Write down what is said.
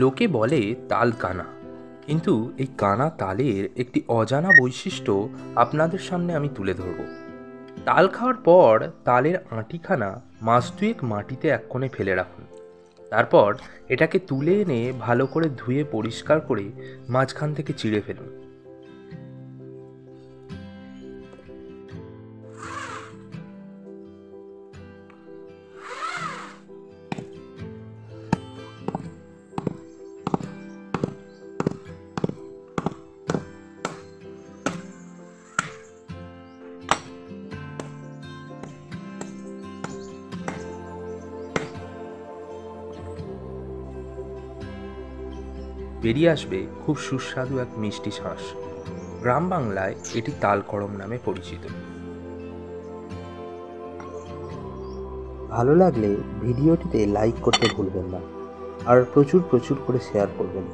লোকে বলে তাল কানা, কিন্তু এই কানা তালের একটি অজানা বৈশিষ্ট্য আপনাদের সামনে আমি তুলে ধরব। তাল খাওয়ার পর তালের আঁটিখানা মাস দুয়েক মাটিতে এক কোণে ফেলে রাখুন। তারপর এটাকে তুলে এনে ভালো করে ধুয়ে পরিষ্কার করে মাঝখান থেকে চিড়ে ফেলুন। বেরিয়ে আসবে খুব সুস্বাদু এক মিষ্টি শাঁস। গ্রাম বাংলায় এটি তালকড়ম নামে পরিচিত। ভালো লাগলে ভিডিওটিতে লাইক করতে ভুলবেন না, আর প্রচুর প্রচুর করে শেয়ার করবেন।